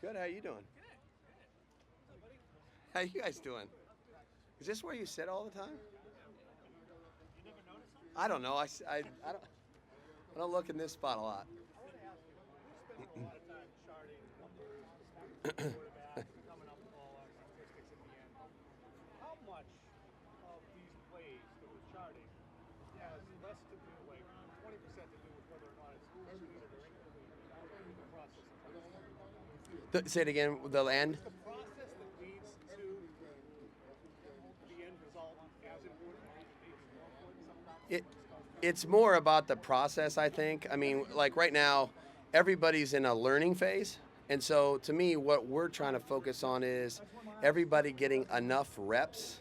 Good. How you doing? How you guys doing? Is this where you sit all the time? I don't know. I don't look in this spot a lot. How much of these plays that we're charting has less to do, like 20% to do with whether or not it's completed or incomplete, the process of Say it again. The land. the process that leads to the end result as important, maybe more important sometimes. It's more about the process, I think. I mean, like right now, everybody's in a learning phase. And so to me, what we're trying to focus on is everybody getting enough reps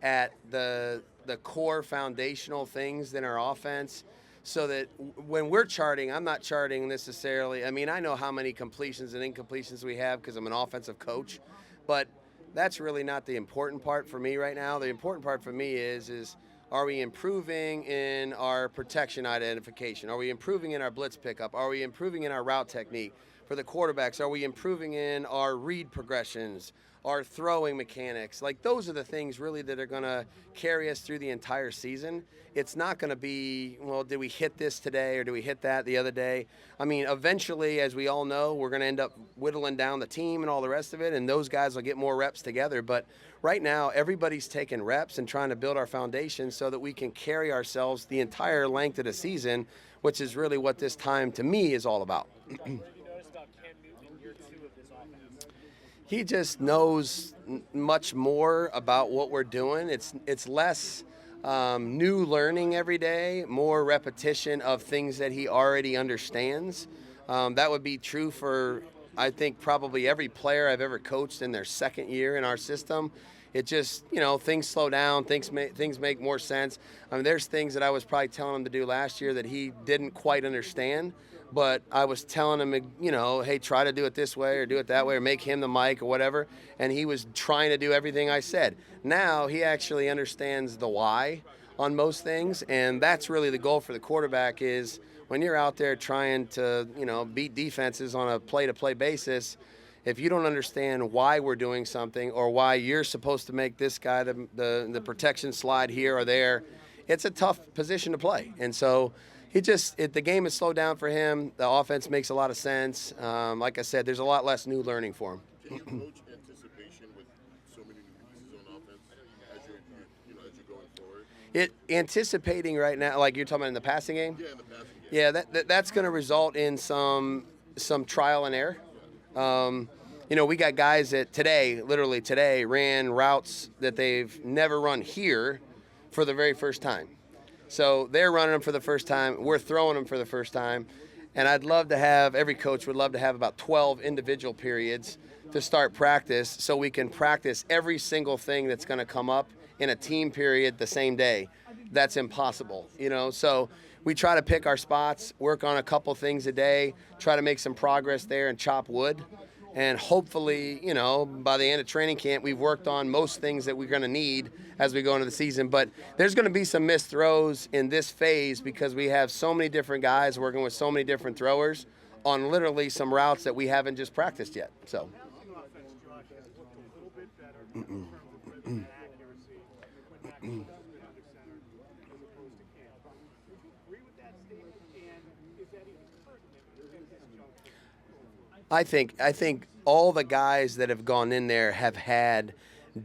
at the core foundational things in our offense so that when we're charting, I'm not charting necessarily. I mean, I know how many completions and incompletions we have because I'm an offensive coach, but that's really not the important part for me right now. The important part for me is are we improving in our protection identification? Are we improving in our blitz pickup? Are we improving in our route technique? For the quarterbacks, are we improving in our read progressions, our throwing mechanics? Like those are the things really that are going to carry us through the entire season. It's not going to be, well, did we hit this today or did we hit that the other day? I mean, eventually, as we all know, we're going to end up whittling down the team and all the rest of it, and those guys will get more reps together. But right now, everybody's taking reps and trying to build our foundation so that we can carry ourselves the entire length of the season, which is really what this time, to me, is all about. He just knows much more about what we're doing. It's less new learning every day, more repetition of things that he already understands. That would be true for, I think, probably every player I've ever coached in their second year in our system. It just, things slow down, things make more sense. I mean, there's things that I was probably telling him to do last year that he didn't quite understand, but I was telling him, hey, try to do it this way or do it that way or make him the mic or whatever, and he was trying to do everything I said. Now he actually understands the why on most things, and that's really the goal for the quarterback is when you're out there trying to, beat defenses on a play-to-play basis, if you don't understand why we're doing something or why you're supposed to make this guy the protection slide here or there, it's a tough position to play. And so the game has slowed down for him. The offense makes a lot of sense. Like I said, there's a lot less new learning for him. Can you coach anticipation with so many new pieces on offense as you're going forward? Anticipating right now, like you're talking about in the passing game? Yeah, in the passing game. Yeah, that's going to result in some trial and error. We got guys that literally today, ran routes that they've never run here for the very first time. So they're running them for the first time. We're throwing them for the first time. And every coach would love to have about 12 individual periods to start practice so we can practice every single thing that's going to come up in a team period the same day. That's impossible, So we try to pick our spots, work on a couple things a day, try to make some progress there and chop wood. And hopefully, by the end of training camp, we've worked on most things that we're going to need as we go into the season. But there's going to be some missed throws in this phase because we have so many different guys working with so many different throwers on literally some routes that we haven't just practiced yet. So. I think all the guys that have gone in there have had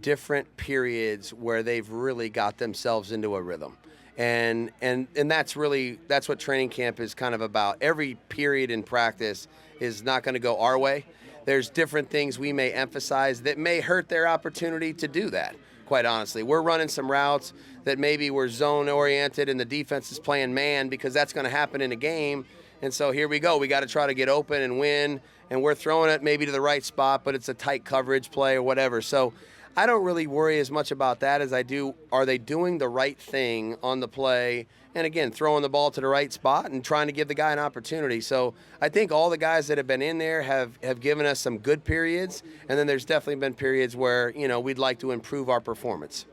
different periods where they've really got themselves into a rhythm. And that's what training camp is kind of about. Every period in practice is not going to go our way. There's different things we may emphasize that may hurt their opportunity to do that, quite honestly. We're running some routes that maybe we're zone oriented and the defense is playing man because that's going to happen in a game. And so here we go. We got to try to get open and win. And we're throwing it maybe to the right spot, but it's a tight coverage play or whatever. So I don't really worry as much about that as I do, are they doing the right thing on the play? And again, throwing the ball to the right spot and trying to give the guy an opportunity. So I think all the guys that have been in there have given us some good periods. And then there's definitely been periods where, we'd like to improve our performance.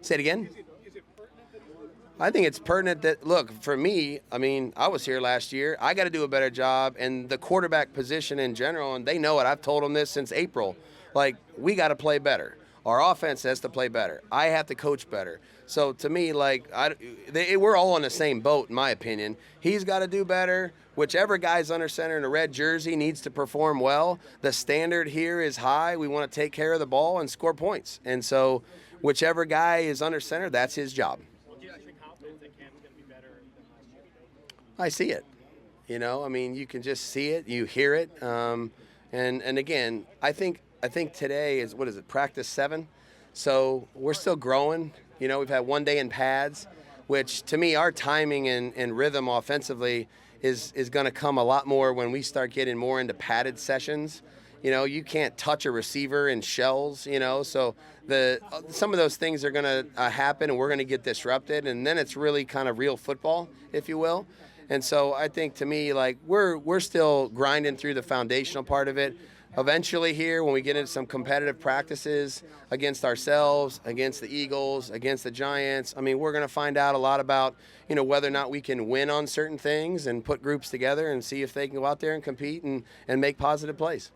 Say it again? I think it's pertinent that, look, for me, I mean, I was here last year. I got to do a better job. And the quarterback position in general, and they know it. I've told them this since April. Like, we got to play better. Our offense has to play better. I have to coach better. So to me, like, we're all in the same boat, in my opinion. He's got to do better. Whichever guy's under center in a red jersey needs to perform well. The standard here is high. We want to take care of the ball and score points. And so whichever guy is under center, that's his job. I see it. You know, I mean, you can just see it, you hear it, and again, I think today is, what is it, practice 7? So we're still growing. You know, we've had one day in pads, which to me, our timing and rhythm offensively is going to come a lot more when we start getting more into padded sessions. You know, you can't touch a receiver in shells, you know, so some of those things are going to happen, and we're going to get disrupted, and then it's really kind of real football, if you will. And so I think, to me, like, we're still grinding through the foundational part of it. Eventually here, when we get into some competitive practices against ourselves, against the Eagles, against the Giants, I mean, we're going to find out a lot about, you know, whether or not we can win on certain things and put groups together and see if they can go out there and compete and make positive plays.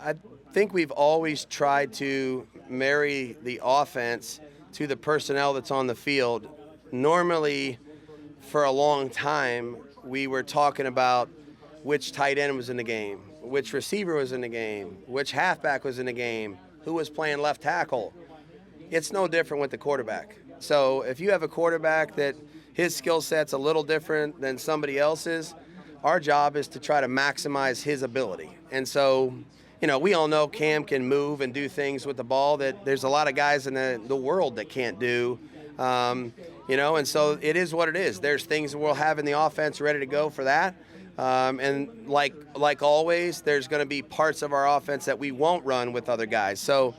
I think we've always tried to marry the offense to the personnel that's on the field. Normally, for a long time, we were talking about which tight end was in the game, which receiver was in the game, which halfback was in the game, who was playing left tackle. It's no different with the quarterback. So if you have a quarterback that his skill set's a little different than somebody else's, our job is to try to maximize his ability. And so, you know, we all know Cam can move and do things with the ball that there's a lot of guys in the world that can't do, you know, and so it is what it is. There's things that we'll have in the offense ready to go for that. And like always, there's going to be parts of our offense that we won't run with other guys. So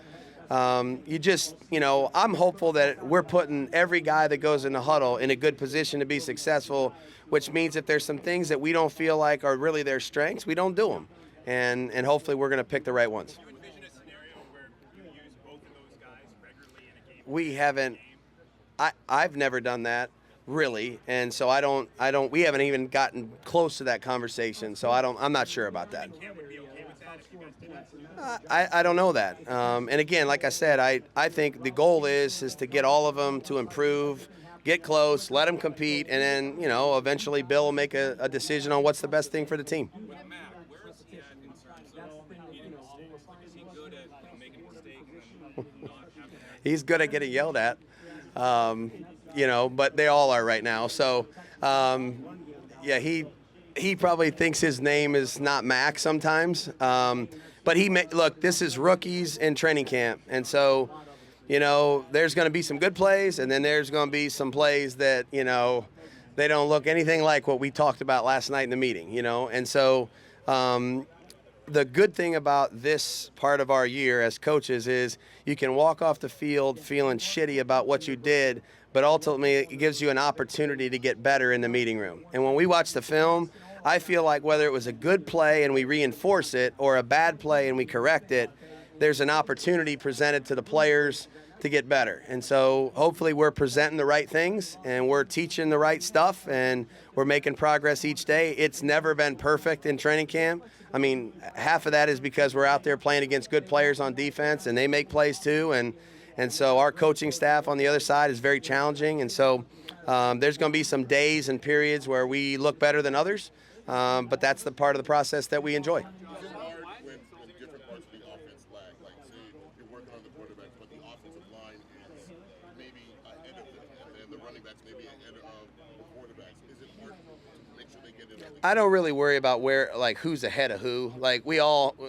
you know, I'm hopeful that we're putting every guy that goes in the huddle in a good position to be successful, which means if there's some things that we don't feel like are really their strengths, we don't do them. And hopefully we're going to pick the right ones. Do you envision a scenario where you use both of those guys regularly in a game? We haven't. I've never done that, really, and so we haven't even gotten close to that conversation. So I'm not sure about that. Cam would be okay with that if you guys did that? I don't know that. And again, like I said, I think the goal is to get all of them to improve, get close, let them compete, and then, you know, eventually Bill will make a decision on what's the best thing for the team. He's good at getting yelled at, you know, but they all are right now. So, yeah, he probably thinks his name is not Mac sometimes. But look, this is rookies in training camp. And so, you know, there's going to be some good plays, and then there's going to be some plays that, you know, they don't look anything like what we talked about last night in the meeting, you know. And so the good thing about this part of our year as coaches is you can walk off the field feeling shitty about what you did, but ultimately it gives you an opportunity to get better in the meeting room. And when we watch the film, I feel like whether it was a good play and we reinforce it or a bad play and we correct it, there's an opportunity presented to the players to get better. And so hopefully we're presenting the right things and we're teaching the right stuff and we're making progress each day. It's never been perfect in training camp. I mean, half of that is because we're out there playing against good players on defense and they make plays too. And so our coaching staff on the other side is very challenging. And so there's going to be some days and periods where we look better than others. But that's the part of the process that we enjoy. When different parts of the offense lag, like say you're working on the quarterback, but the offensive line is maybe ahead of them, and the running backs maybe ahead of the quarterbacks. Is it hard to make sure they get it? I don't really worry about who's ahead of who. Like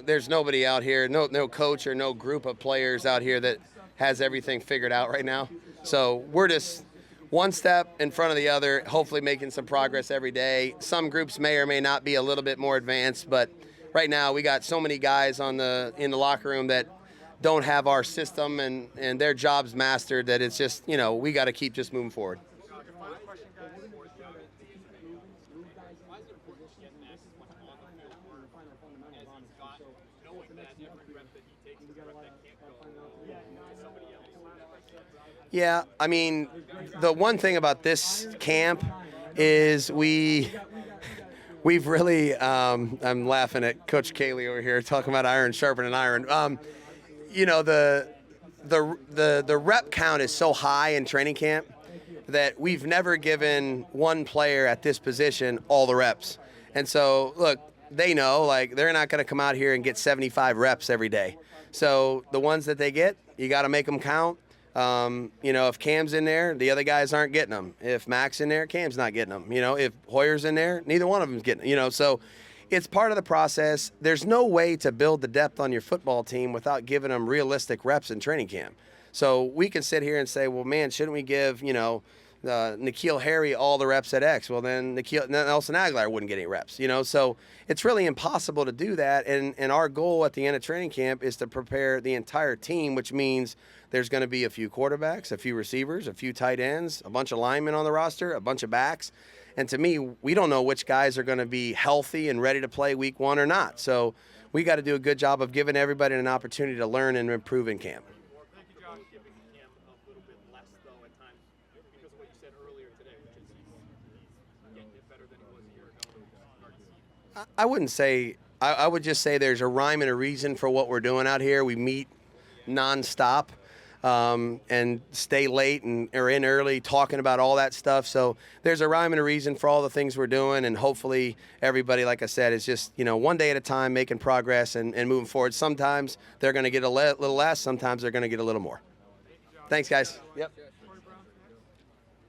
there's nobody out here, no coach or no group of players out here that has everything figured out right now. So we're just one step in front of the other, hopefully making some progress every day. Some groups may or may not be a little bit more advanced, but right now we got so many guys in the locker room that don't have our system and their jobs mastered that it's just, you know, we got to keep just moving forward. Last question, guys. Why is it important to get Max as much on the field work as he's got, knowing that every rep that he takes is a rep that can't go to somebody else? Yeah, I mean, the one thing about this camp is we've really, I'm laughing at Coach Cayley over here talking about iron sharpening iron. You know, the rep count is so high in training camp that we've never given one player at this position all the reps. And so, look, they know, like, they're not going to come out here and get 75 reps every day. So the ones that they get, you got to make them count. You know, if Cam's in there, the other guys aren't getting them. If Mac's in there, Cam's not getting them. You know, if Hoyer's in there, neither one of them's getting them. You know, so it's part of the process. There's no way to build the depth on your football team without giving them realistic reps in training camp. So we can sit here and say, well, man, shouldn't we give, you know, N'Keal Harry all the reps at X? Well, then Nelson Aguilar wouldn't get any reps, you know? So it's really impossible to do that. And our goal at the end of training camp is to prepare the entire team, which means there's going to be a few quarterbacks, a few receivers, a few tight ends, a bunch of linemen on the roster, a bunch of backs. And to me, we don't know which guys are going to be healthy and ready to play week one or not. So we got to do a good job of giving everybody an opportunity to learn and improve in camp. Thank you, Josh. Giving him a little bit less, though, at times, because of what you said earlier today, which is he's getting it better than he was a year ago. I wouldn't say, I would just say there's a rhyme and a reason for what we're doing out here. We meet nonstop. And stay late and are in early talking about all that stuff. So there's a rhyme and a reason for all the things we're doing. And hopefully everybody, like I said, is just, you know, one day at a time making progress and moving forward. Sometimes they're going to get a little less. Sometimes they're going to get a little more. Thanks, guys. Yep.